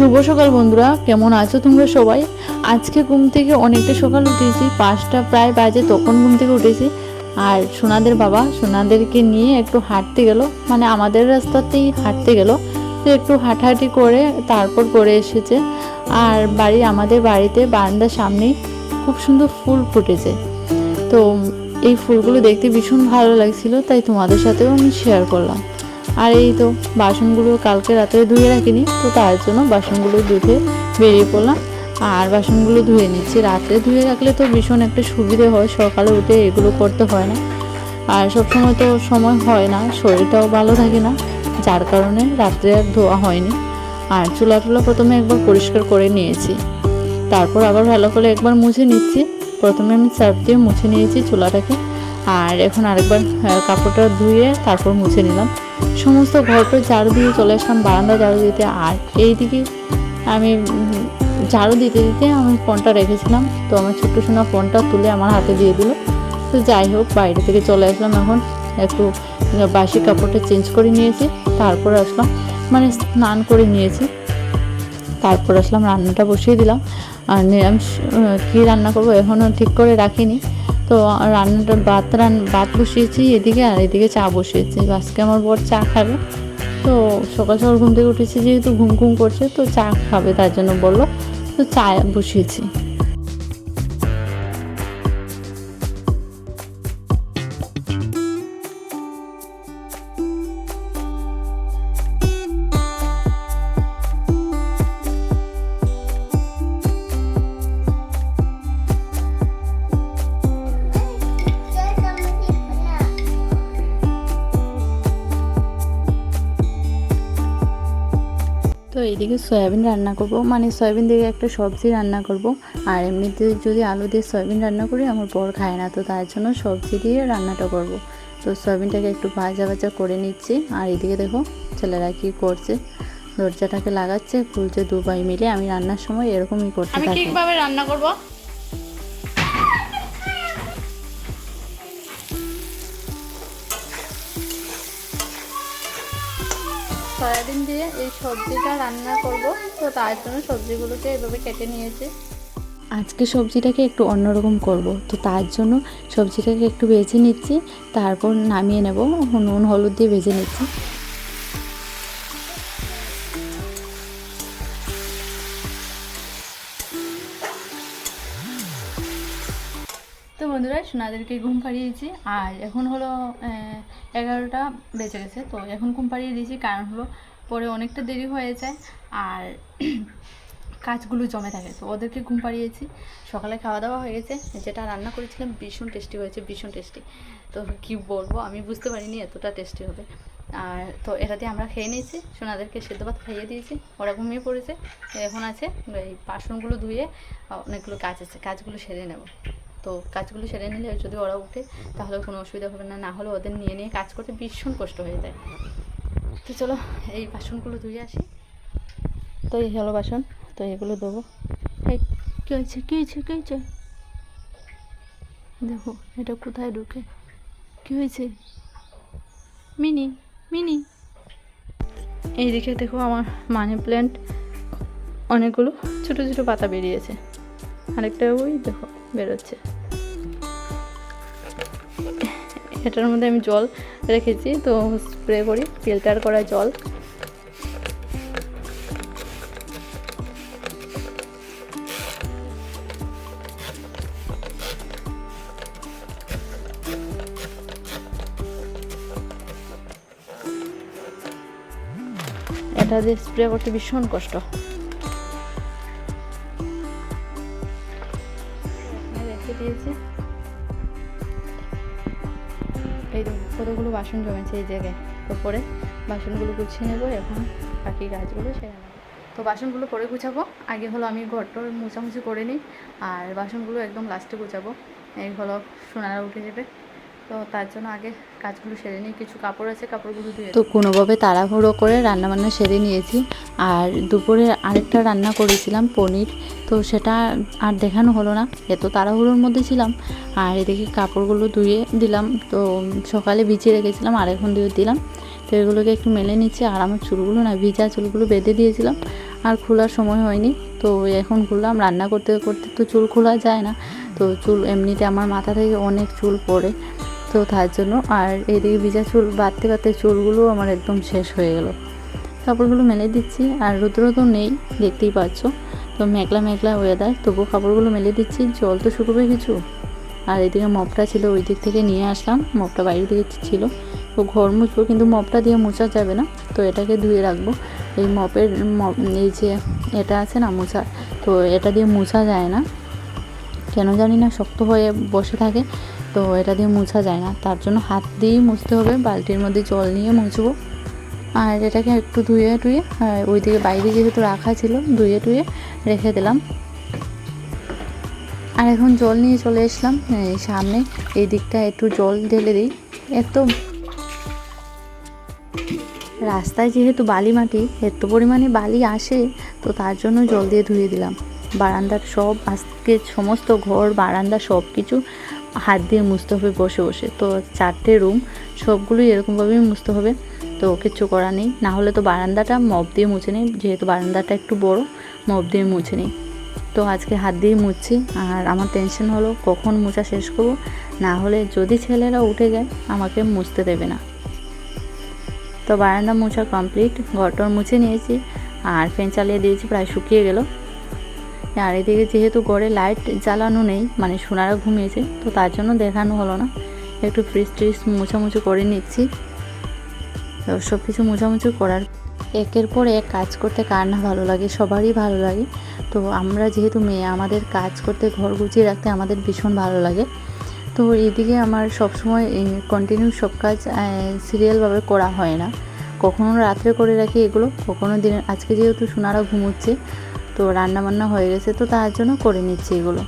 শুভ সকাল বন্ধুরা, কেমন আছো তোমরা সবাই? আজকে ঘুম থেকে অনেকটা সকাল উঠেছি, 5টা প্রায় বাজে, তখন ঘুম থেকে উঠেছি। আর সোনাদের বাবা সোনাদেরকে নিয়ে একটু হাঁটতে গেল, মানে আমাদের রাস্তাতেই হাঁটতে গেল। তো একটু হাঁটাহাঁটি করে তারপর করে এসেছে। আর আমাদের বাড়িতে বারান্দার সামনেই খুব সুন্দর ফুল ফুটেছে। তো এই ফুলগুলো দেখতে ভীষণ ভালো লাগছিল, তাই তোমাদের সাথেও আমি শেয়ার করলাম। আর এই তো বাসনগুলো কালকে রাতে ধুয়ে রাখিনি, তো তার জন্য বাসনগুলো ধুতে বেরিয়ে পড়লাম। আর বাসনগুলো ধুয়ে নিচ্ছি, রাত্রে ধুয়ে রাখলে তো ভীষণ একটা সুবিধে হয়, সকালে উঠে এগুলো করতে হয় না। আর সবসময় তো সময় হয় না, শরীরটাও ভালো থাকে না, যার কারণে রাত্রে আর ধোয়া হয়নি। আর চুলা প্রথমে একবার পরিষ্কার করে নিয়েছি, তারপর আবার ভালো করে একবার মুছে নিচ্ছি। প্রথমে আমি সার্ফ দিয়ে মুছে নিয়েছি চুলাটাকে, আর এখন আরেকবার কাপড়টা ধুয়ে তারপর মুছে নিলাম। সমস্ত ঘরটা ঝাড়ু দিয়ে চলে আসলাম বারান্দা ঝাড়ু দিতে। আর এইদিকে আমি ঝাড়ু দিতে দিতে আমি ফোনটা রেখেছিলাম, তো আমার ছোট্ট সোনা ফোনটা তুলে আমার হাতে দিয়ে দিল। তো যাই হোক, বাইরে থেকে চলে আসলাম, এখন একটু বাসি কাপড়টা চেঞ্জ করে নিয়েছি, তারপর আসলাম, মানে স্নান করে নিয়েছি, তারপর আসলাম রান্নাটা বসিয়ে দিলাম। আর নিরামিষ কী রান্না করবো এখনও ঠিক করে রাখিনি। তো রান্নাটা ভাত বসিয়েছি এদিকে, আর এদিকে চা বসিয়েছি। আজকে আমার বর চা খাবে, তো সকাল সকাল ঘুম থেকে উঠেছি, যেহেতু ঘুম করছে, তো চা খাবে, তার জন্য বললো, তো চা বসিয়েছি। তো এইদিকে সয়াবিন রান্না করব, মানে সয়াবিন দিয়ে একটা সবজি রান্না করব। আর এমনিতে যদি আলু দিয়ে সয়াবিন রান্না করি আমার বর খায় না, তো তার জন্য সবজি দিয়ে রান্নাটা করব। তো সয়াবিনটাকে একটু ভাজা করে নিচ্ছি। আর এদিকে দেখো ছেলেরা কি করছে, দরজাটাকে লাগাচ্ছে, খুলছে, দু ভাই মিলে। আমি রান্নার সময় এরকমই করতে থাকি। আমি কিভাবে রান্না করব? সয়াবিন দিয়ে এই সবজিটা রান্না করব, তো তার জন্য সবজিগুলোকে এভাবে কেটে নিয়েছি। আজকে সবজিটাকে একটু অন্যরকম করব, তো তার জন্য সবজিটাকে একটু ভেজে নিচ্ছি, তারপর নামিয়ে নেব, নুন হলুদ দিয়ে ভেজে নিচ্ছি। তো বন্ধুরা, সোনাদেরকে ঘুম পাড়িয়েছি, আর এখন হলো 11টা বেজে গেছে। তো এখন ঘুম পাড়িয়ে দিয়েছি, কারণ হলো পরে অনেকটা দেরি হয়ে যায় আর কাজগুলো জমে থাকে, তো ওদেরকে ঘুম পাড়িয়েছি। সকালে খাওয়া দাওয়া হয়ে গেছে, যেটা রান্না করেছিলাম ভীষণ টেস্টি হয়েছে, ভীষণ টেস্টি। তো কি বলবো, আমি বুঝতে পারিনি এতটা টেস্টি হবে। আর তো এটাতে আমরা খেয়ে নিয়েছি, সোনাদেরকে সেদ্ধ ভাত খাইয়ে দিয়েছি, ওরা ঘুমিয়ে পড়েছে। এখন আছে এই বাসনগুলো ধুয়ে, অনেকগুলো কাজ আছে, কাজগুলো সেরে নেব। তো কাজগুলো সেরে নিলে যদি ওরা উঠে তাহলে কোনো অসুবিধা হবে না, না হলে ওদের নিয়ে কাজ করতে ভীষণ কষ্ট হয়ে যায়। তো চলো এই বাসনগুলো ধুয়ে আসি। তো এই হলো বাসন, তো এগুলো দেবো। এই কী হয়েছে দেখো, এটা কোথায় ঢুকে, কী হয়েছে? মিনি মিনি এইদিকে দেখো, আমার মানি প্ল্যান্ট অনেকগুলো ছোটো ছোটো পাতা বেরিয়েছে, আরেকটা ওই দেখো বেরোচ্ছে। এটার মধ্যে আমি জল রেখেছি, তো স্প্রে করি, ফিল্টার করা জল। এটা দিয়ে স্প্রে করতে ভীষণ কষ্ট। রেখে দিয়েছি, এই কতগুলো বাসন জমেছে এই জায়গায়, তো পরে বাসনগুলো গুছিয়ে নেবো, এখন বাকি কাজগুলো সেরে নেবো। তো বাসনগুলো পরে গুছাবো, আগে হলো আমি ঘরটার মোছামুছি করে নিই, আর বাসনগুলো একদম লাস্টে গুছাবো। এই হলো সোনারা উঠে যাবে, তো তার জন্য আগে কাজগুলো সেরে নিই। কিছু কাপড় আছে, কাপড়গুলো ধুয়ে তো কোনোভাবে তাড়াহুড়ো করে রান্নাবান্না সেরে নিয়েছি। আর দুপুরে আরেকটা রান্না করেছিলাম পনির, তো সেটা আর দেখানো হলো না, এত তাড়াহুড়োর মধ্যে ছিলাম। আর এদিকে কাপড়গুলো ধুয়ে দিলাম, তো সকালে ভিজিয়ে রেখেছিলাম, আর এখন ধুয়ে দিলাম। তো এগুলোকে একটু মেলে নিচ্ছি। আর আমার চুলগুলো না, ভিজা চুলগুলো বেঁধে দিয়েছিলাম, আর খোলার সময় হয়নি। তো এখন খুললাম, রান্না করতে করতে তো চুল খোলা যায় না, তো চুল এমনিতে আমার মাথা থেকে অনেক চুল পড়ে, তো তার জন্য। আর এদিকে ভিজা চুল বাঁধতে বাঁধতে চুলগুলো আমার একদম শেষ হয়ে গেল। কাপড়গুলো মেলে দিচ্ছি, আর রৌদ্র তো নেই দেখতেই পাচ্ছ, তো মেঘলা মেঘলা ওয়েদার, তবুও কাপড়গুলো মেলে দিচ্ছি, জল তো শুকোবে কিছু। আর এদিকে মপটা ছিল, ওই দিক থেকে নিয়ে আসলাম, মপটা বাইরে দিকে ছিল, তো ঘর মুছবো, কিন্তু মপটা দিয়ে মোছা যাবে না, তো এটাকে ধুয়ে রাখবো। এই মপের এই যে এটা আছে না মোছা, তো এটা দিয়ে মোছা যায় না, কেন জানি না শক্ত হয়ে বসে থাকে, তো এটা দিয়ে মোছা যায় না, তার জন্য হাত দিয়েই মুছতে হবে, বালতির মধ্যে জল নিয়ে মুছবো। আর এটাকে একটু ধুয়ে টুয়ে ওইদিকে বাইরে যেহেতু রাখা ছিল, ধুয়ে টুয়ে রেখে দিলাম। আর এখন জল নিয়ে চলে এসলাম সামনে, এই দিকটা একটু জল ঢেলে দিই। এত রাস্তায় যেহেতু বালি মাটি, এত পরিমাণে বালি আসে, তো তার জন্য জল দিয়ে ধুয়ে দিলাম। বারান্দার সব আজকে সমস্ত ঘর বারান্দা সব কিছু হাত দিয়ে মুছতে হবে বসে বসে, তো 4টে রুম সবগুলোই এরকমভাবেই মুছতে হবে, তো কিছু করার নেই। না হলে তো বারান্দাটা মপ দিয়ে মুছে নিই, যেহেতু বারান্দাটা একটু বড়, মপ দিয়ে মুছে নিই। তো আজকে হাত দিয়ে মুছছি। আর আমার টেনশন হলো কখন মোছা শেষ করবো, না হলে যদি ছেলেরা উঠে যায় আমাকে মুছতে দেবে না। তো বারান্দা মোছা কমপ্লিট, ঘরটর মুছে নিয়েছি, আর ফ্যান চালিয়ে দিয়েছি, প্রায় শুকিয়ে গেল। আর এদিকে যেহেতু ঘরে লাইট জ্বালানো নেই, মানে সোনারা ঘুমিয়েছে, তো তার জন্য দেখানো হলো না। একটু ফ্রিজ ট্রিজ মোছামুছি করে নিচ্ছি। তো সব কিছু মোছামুছি করার একের পর এক কাজ করতে কার না ভালো লাগে, সবারই ভালো লাগে। তো আমরা যেহেতু মেয়ে, আমাদের কাজ করতে, ঘর গুছিয়ে রাখতে আমাদের ভীষণ ভালো লাগে। তো এইদিকে আমার সবসময় কন্টিনিউ সব কাজ সিরিয়ালভাবে করা হয় না, কখনো রাত্রে করে রাখি এগুলো, কখনো দিনে। আজকে যেহেতু সোনারা ঘুমোচ্ছে, তো রান্নাবান্না হয়ে গেছে, তো তার জন্য করে নিচ্ছি এগুলো।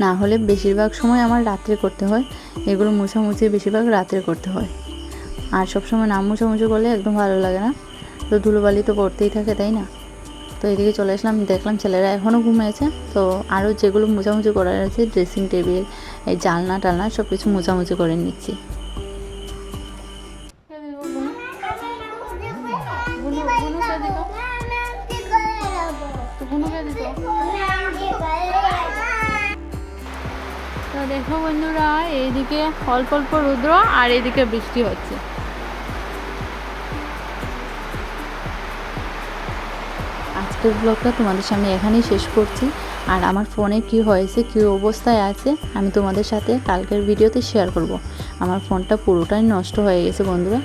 না হলে বেশিরভাগ সময় আমার রাত্রে করতে হয় এগুলো, মোছামুছি বেশিরভাগ রাত্রে করতে হয়। আর সবসময় না মোছামুছি করলে একদম ভালো লাগে না, তো ধুলোবালি তো পড়তেই থাকে, তাই না? তো এদিকে চলে আসলাম, দেখলাম ছেলেরা এখনও ঘুমিয়েছে, তো আরও যেগুলো মোছামুছি করার আছে, ড্রেসিং টেবিল, এই জালনা টালনা সব কিছু মোছামুছি করে নিচ্ছি। তো দেখো বন্ধুরা, এইদিকে অল্প অল্প রৌদ্র আর এইদিকে বৃষ্টি হচ্ছে। আজকের ব্লগটা তোমাদের সামনে এখানেই শেষ করছি। আর আমার ফোনে কি হয়েছে, কী অবস্থায় আছে, আমি তোমাদের সাথে কালকের ভিডিওতে শেয়ার করব। আমার ফোনটা পুরোটাই নষ্ট হয়ে গেছে বন্ধুরা।